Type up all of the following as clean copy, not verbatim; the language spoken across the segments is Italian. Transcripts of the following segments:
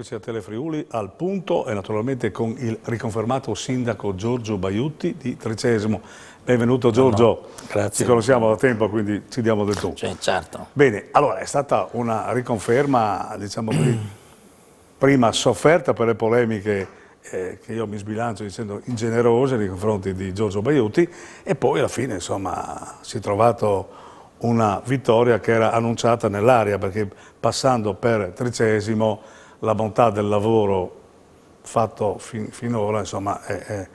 eccoci a Telefriuli al punto e naturalmente con il riconfermato sindaco Giorgio Baiutti di Tricesimo. Benvenuto Giorgio, Grazie. Ci conosciamo da tempo quindi ci diamo del tu. Sì, certo. Bene, allora è stata una riconferma, diciamo così, prima sofferta per le polemiche che io mi sbilancio dicendo ingenerose nei confronti di Giorgio Baiutti e poi alla fine insomma si è trovato una vittoria che era annunciata nell'aria perché passando per Tricesimo la bontà del lavoro fatto finora insomma si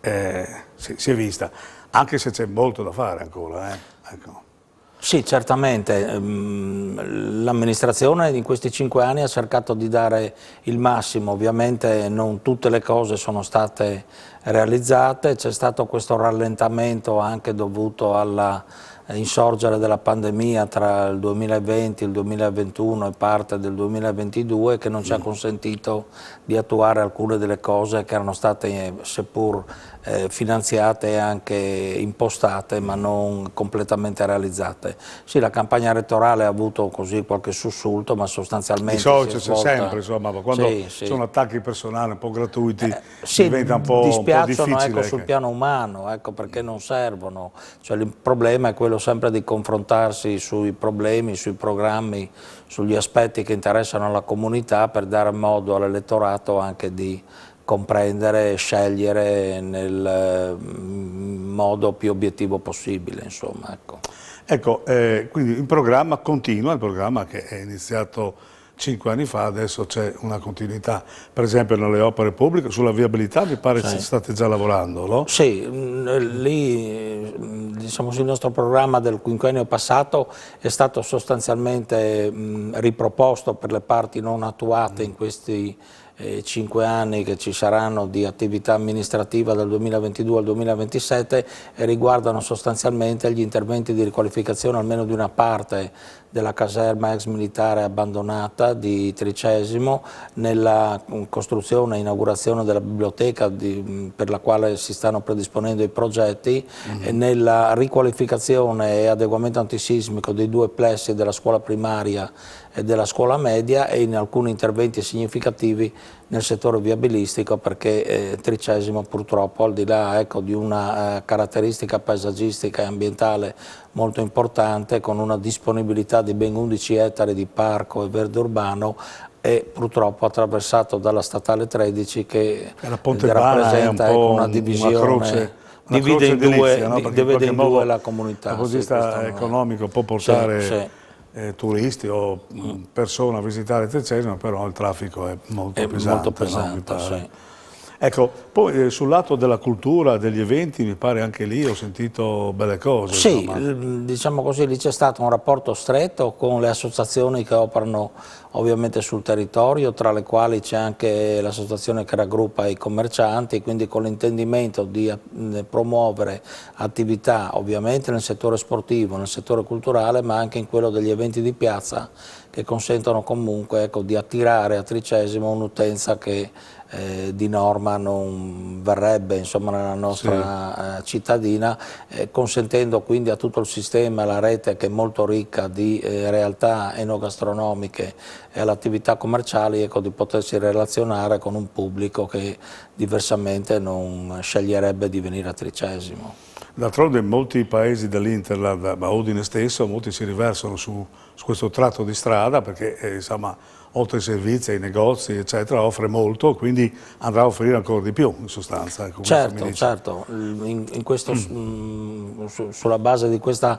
è vista, anche se c'è molto da fare ancora. Ecco. Sì, certamente. L'amministrazione in questi 5 anni ha cercato di dare il massimo, ovviamente non tutte le cose sono state realizzate, c'è stato questo rallentamento anche dovuto all'insorgere della pandemia tra il 2020, il 2021 e parte del 2022 che non ci ha consentito di attuare alcune delle cose che erano state seppur finanziate e anche impostate ma non completamente realizzate. Sì, la campagna elettorale ha avuto così qualche sussulto ma sostanzialmente di solito c'è sempre, insomma, quando sì. sono attacchi personali un po' gratuiti sì, diventa un po' dispiacciono difficile. sul piano umano, ecco, perché non servono, cioè, il problema è quello sempre di confrontarsi sui problemi, sui programmi, sugli aspetti che interessano la comunità per dare modo all'elettorato anche di comprendere e scegliere nel modo più obiettivo possibile, insomma, ecco. Ecco, quindi il programma continua, il programma che è iniziato 5 anni fa, adesso c'è una continuità, per esempio nelle opere pubbliche, sulla viabilità mi pare che state già lavorando, no? Sì, lì diciamo, il nostro programma del quinquennio passato è stato sostanzialmente riproposto per le parti non attuate in questi 5 anni che ci saranno di attività amministrativa dal 2022 al 2027 e riguardano sostanzialmente gli interventi di riqualificazione almeno di una parte della caserma ex militare abbandonata di Tricesimo, nella costruzione e inaugurazione della biblioteca per la quale si stanno predisponendo i progetti, e nella riqualificazione e adeguamento antisismico dei 2 plessi della scuola primaria e della scuola media e in alcuni interventi significativi nel settore viabilistico perché Tricesimo purtroppo al di là ecco, di una caratteristica paesaggistica e ambientale molto importante con una disponibilità di ben 11 ettari di parco e verde urbano è purtroppo attraversato dalla statale 13 che rappresenta ecco, una divisione. Divide in due, no? Divide in due la comunità. Dal punto di vista economico può portare turisti o persone a visitare Tricesimo, però il traffico è molto pesante. No? Mi pare. Ecco, poi sul lato della cultura, degli eventi, mi pare anche lì ho sentito belle cose. Sì, insomma. diciamo così, lì c'è stato un rapporto stretto con le associazioni che operano ovviamente sul territorio, tra le quali c'è anche l'associazione che raggruppa i commercianti, quindi con l'intendimento di promuovere attività ovviamente nel settore sportivo, nel settore culturale, ma anche in quello degli eventi di piazza che consentono comunque ecco, di attirare a Tricesimo un'utenza che di norma non verrebbe insomma, nella nostra cittadina, consentendo quindi a tutto il sistema, la rete che è molto ricca di realtà enogastronomiche e all'attività commerciali, ecco, di potersi relazionare con un pubblico che diversamente non sceglierebbe di venire a Tricesimo. D'altronde in molti paesi dell'Interland, ma Udine stesso, molti si riversano su questo tratto di strada perché insomma, oltre ai servizi, ai negozi eccetera, offre molto, quindi andrà a offrire ancora di più in sostanza. Ecco, certo, sulla base di questa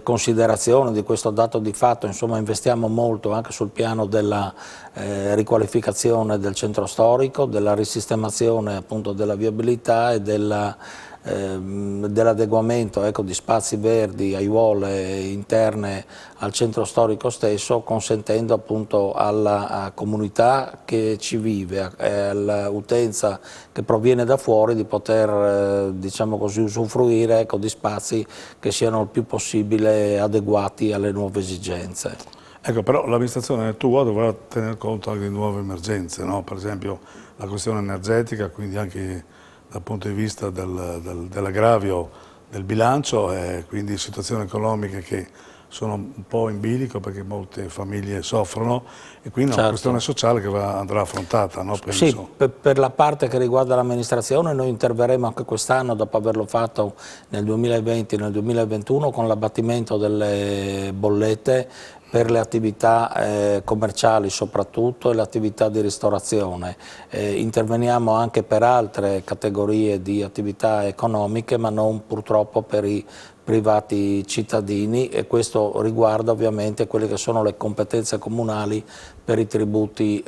considerazione, di questo dato di fatto, insomma, investiamo molto anche sul piano della riqualificazione del centro storico, della risistemazione appunto della viabilità e dell'adeguamento ecco, di spazi verdi, aiuole interne al centro storico stesso, consentendo appunto alla comunità che ci vive e all'utenza che proviene da fuori di poter diciamo così, usufruire ecco, di spazi che siano il più possibile adeguati alle nuove esigenze. Ecco, però l'amministrazione tua dovrà tener conto anche di nuove emergenze, no? Per esempio la questione energetica, quindi anche dal punto di vista dell'aggravio del bilancio e quindi situazioni economiche che sono un po' in bilico perché molte famiglie soffrono e quindi è una Certo. questione sociale che andrà affrontata, no? Sì, Penso. per la parte che riguarda l'amministrazione noi interverremo anche quest'anno, dopo averlo fatto nel 2020 e nel 2021, con l'abbattimento delle bollette per le attività commerciali soprattutto e le attività di ristorazione. Interveniamo anche per altre categorie di attività economiche, ma non purtroppo per i privati cittadini, e questo riguarda ovviamente quelle che sono le competenze comunali per i tributi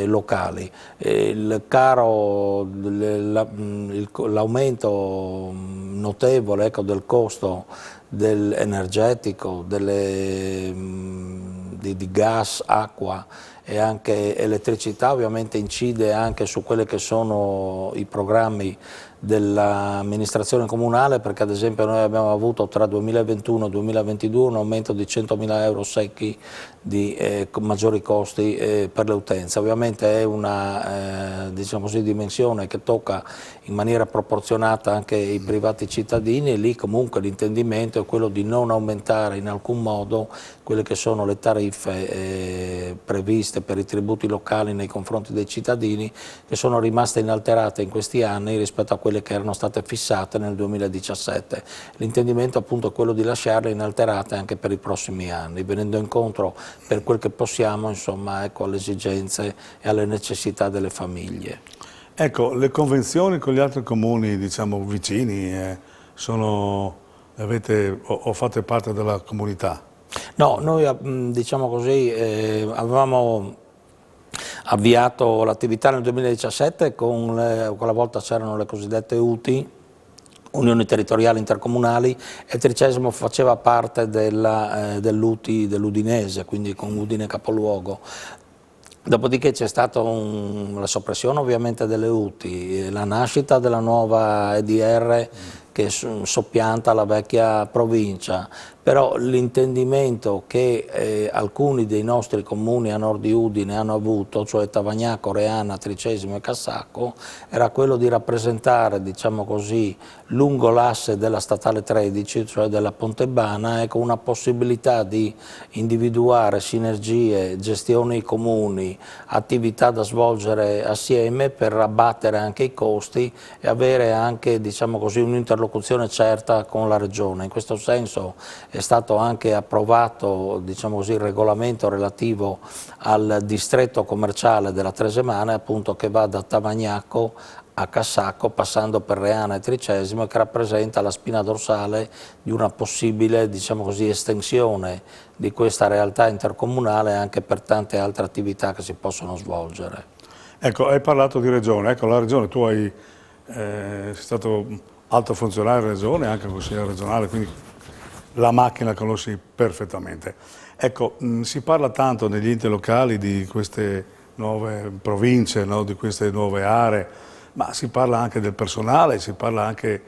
locali. L'aumento notevole, ecco, del costo energetico, di gas, acqua e anche elettricità ovviamente incide anche su quelli che sono i programmi dell'amministrazione comunale, perché ad esempio noi abbiamo avuto tra 2021 e 2022 un aumento di 100.000 euro secchi di maggiori costi per le utenze. Ovviamente è una diciamo così, dimensione che tocca in maniera proporzionata anche i privati cittadini, e lì comunque l'intendimento è quello di non aumentare in alcun modo quelle che sono le tariffe previste per i tributi locali nei confronti dei cittadini, che sono rimaste inalterate in questi anni rispetto a quelle che erano state fissate nel 2017. L'intendimento appunto è quello di lasciarle inalterate anche per i prossimi anni, venendo incontro per quel che possiamo, insomma, ecco, alle esigenze e alle necessità delle famiglie. Ecco, le convenzioni con gli altri comuni, diciamo, vicini, o fate parte della comunità? No, noi diciamo così, avevamo avviato l'attività nel 2017, quella volta c'erano le cosiddette UTI, Unioni Territoriali Intercomunali, e Tricesimo faceva parte dell'UTI dell'Udinese, quindi con Udine capoluogo. Dopodiché c'è stata la soppressione ovviamente delle UTI, la nascita della nuova EDR che soppianta la vecchia provincia, però l'intendimento che alcuni dei nostri comuni a nord di Udine hanno avuto, cioè Tavagnacco, Reana, Tricesimo e Cassacco, era quello di rappresentare, diciamo così, lungo l'asse della statale 13, cioè della Pontebana, ecco, una possibilità di individuare sinergie, gestioni comuni, attività da svolgere assieme per abbattere anche i costi e avere anche, diciamo così, un'interlocuzione certa con la Regione. In questo senso è stato anche approvato, diciamo così, il regolamento relativo al distretto commerciale della Tresemana, appunto, che va da Tavagnacco a Cassacco, passando per Reana e Tricesimo, e che rappresenta la spina dorsale di una possibile, diciamo così, estensione di questa realtà intercomunale anche per tante altre attività che si possono svolgere. Ecco, hai parlato di Regione, ecco, la Regione, tu sei stato alto funzionario in Regione, anche consigliere regionale, quindi la macchina conosci perfettamente. Ecco, si parla tanto negli enti locali di queste nuove province, no? Di queste nuove aree, ma si parla anche del personale, si parla anche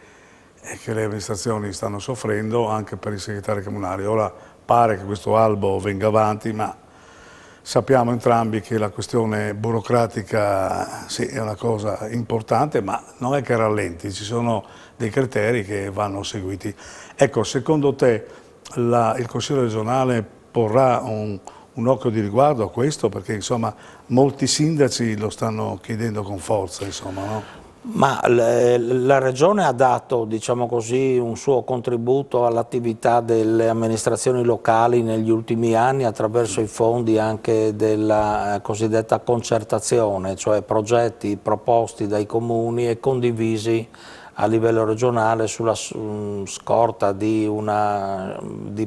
che le amministrazioni stanno soffrendo anche per i segretari comunali. Ora pare che questo albo venga avanti, ma sappiamo entrambi che la questione burocratica sì, è una cosa importante, ma non è che rallenti, ci sono dei criteri che vanno seguiti. Ecco, secondo te il Consiglio regionale porrà un occhio di riguardo a questo? Perché insomma molti sindaci lo stanno chiedendo con forza, insomma, no? Ma la Regione ha dato, diciamo così, un suo contributo all'attività delle amministrazioni locali negli ultimi anni attraverso i fondi anche della cosiddetta concertazione, cioè progetti proposti dai comuni e condivisi a livello regionale sulla scorta di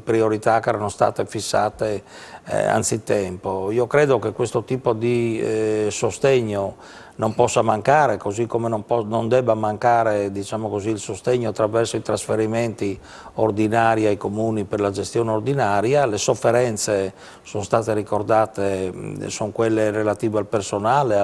priorità che erano state fissate anzitempo. Io credo che questo tipo di sostegno non possa mancare, così come non debba mancare, diciamo così, il sostegno attraverso i trasferimenti ordinari ai comuni per la gestione ordinaria. Le sofferenze sono state ricordate, sono quelle relative al personale,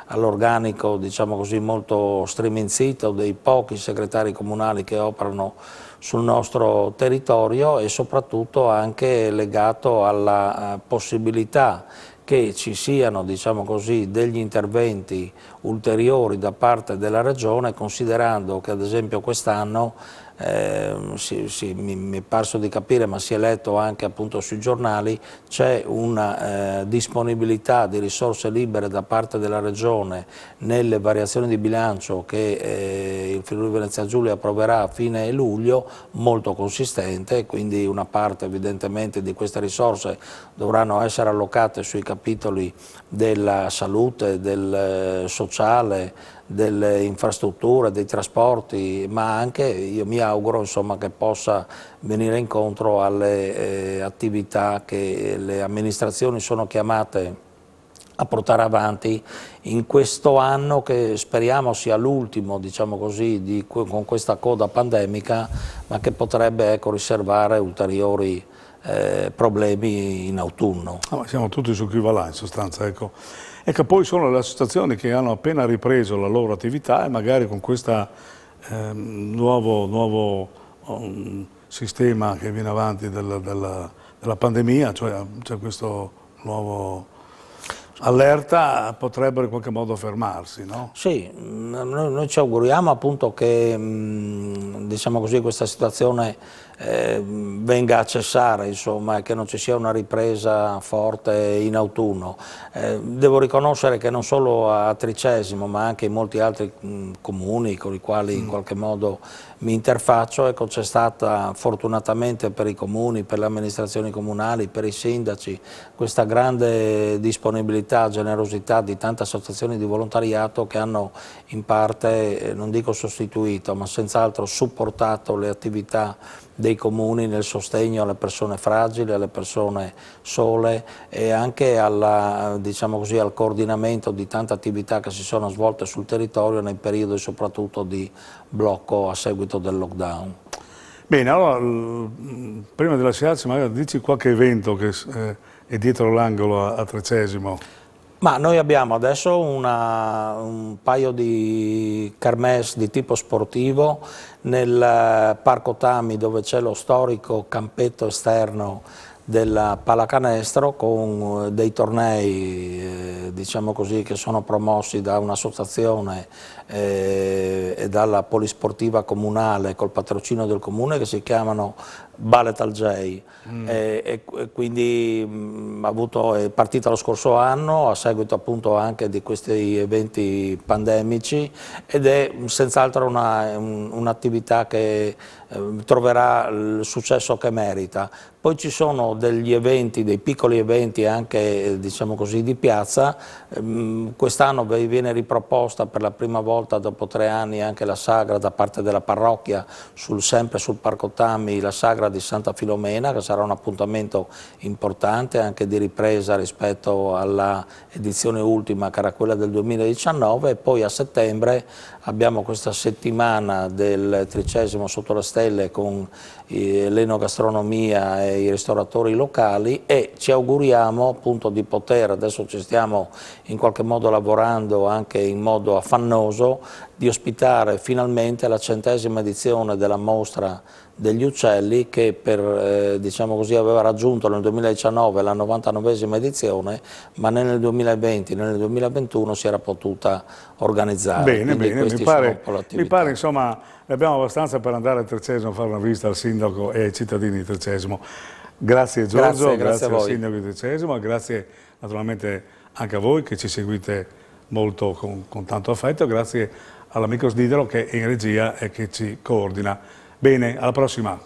all'organico, diciamo così, molto striminzito dei pochi segretari comunali che operano sul nostro territorio, e soprattutto anche legato alla possibilità che ci siano, diciamo così, degli interventi ulteriori da parte della Regione, considerando che ad esempio quest'anno mi è parso di capire, ma si è letto anche appunto sui giornali, c'è una disponibilità di risorse libere da parte della Regione nelle variazioni di bilancio che il Friuli Venezia Giulia approverà a fine luglio, molto consistente, quindi una parte evidentemente di queste risorse dovranno essere allocate sui capitoli della salute, del sociale, delle infrastrutture, dei trasporti, ma anche io mi auguro insomma, che possa venire incontro alle attività che le amministrazioni sono chiamate a portare avanti in questo anno che speriamo sia l'ultimo, diciamo così, con questa coda pandemica, ma che potrebbe riservare ulteriori problemi in autunno. Siamo tutti su chi va là in sostanza, ecco. Ecco, poi sono le associazioni che hanno appena ripreso la loro attività e magari con questo nuovo sistema che viene avanti della pandemia, cioè questo nuovo allerta, potrebbero in qualche modo fermarsi, no? Sì, noi ci auguriamo appunto che diciamo così, questa situazione venga a cessare, insomma, e che non ci sia una ripresa forte in autunno. Devo riconoscere che non solo a Tricesimo, ma anche in molti altri comuni con i quali in qualche modo mi interfaccio, ecco, c'è stata fortunatamente per i comuni, per le amministrazioni comunali, per i sindaci, questa grande disponibilità, generosità di tante associazioni di volontariato che hanno in parte, non dico sostituito, ma senz'altro supportato le attività dei comuni nel sostegno alle persone fragili, alle persone sole e anche diciamo così, al coordinamento di tante attività che si sono svolte sul territorio nei periodi soprattutto di blocco a seguito del lockdown. Bene, allora prima di lasciarci magari dici qualche evento che è dietro l'angolo a Tricesimo. Ma noi abbiamo adesso un paio di kermesse di tipo sportivo nel Parco Tami, dove c'è lo storico campetto esterno della pallacanestro con dei tornei diciamo così, che sono promossi da un'associazione e dalla polisportiva comunale col patrocinio del comune che si chiamano Ballet al J. E quindi è partita lo scorso anno a seguito appunto anche di questi eventi pandemici ed è senz'altro un'attività che troverà il successo che merita. Poi ci sono degli eventi, dei piccoli eventi anche diciamo così di piazza. Quest'anno viene riproposta per la prima volta dopo 3 anni anche la sagra da parte della parrocchia sempre sul Parco Tami, la sagra di Santa Filomena, che sarà un appuntamento importante anche di ripresa rispetto alla edizione ultima che era quella del 2019 e poi a settembre abbiamo questa settimana del Tricesimo sotto le stelle con l'enogastronomia e i ristoratori locali e ci auguriamo appunto di poter, adesso ci stiamo in qualche modo lavorando anche in modo affannoso, di ospitare finalmente la 100ª edizione della mostra degli uccelli che diciamo così, aveva raggiunto nel 2019 la 99ª edizione, ma né nel 2020 né nel 2021 si era potuta organizzare. Bene, bene, mi pare insomma ne abbiamo abbastanza per andare a Tricesimo a fare una visita al sindaco e ai cittadini di Tricesimo. Grazie Giorgio, grazie al sindaco di Tricesimo, grazie naturalmente anche a voi che ci seguite molto con tanto affetto, grazie all'amico Snidero che è in regia e che ci coordina. Bene, alla prossima.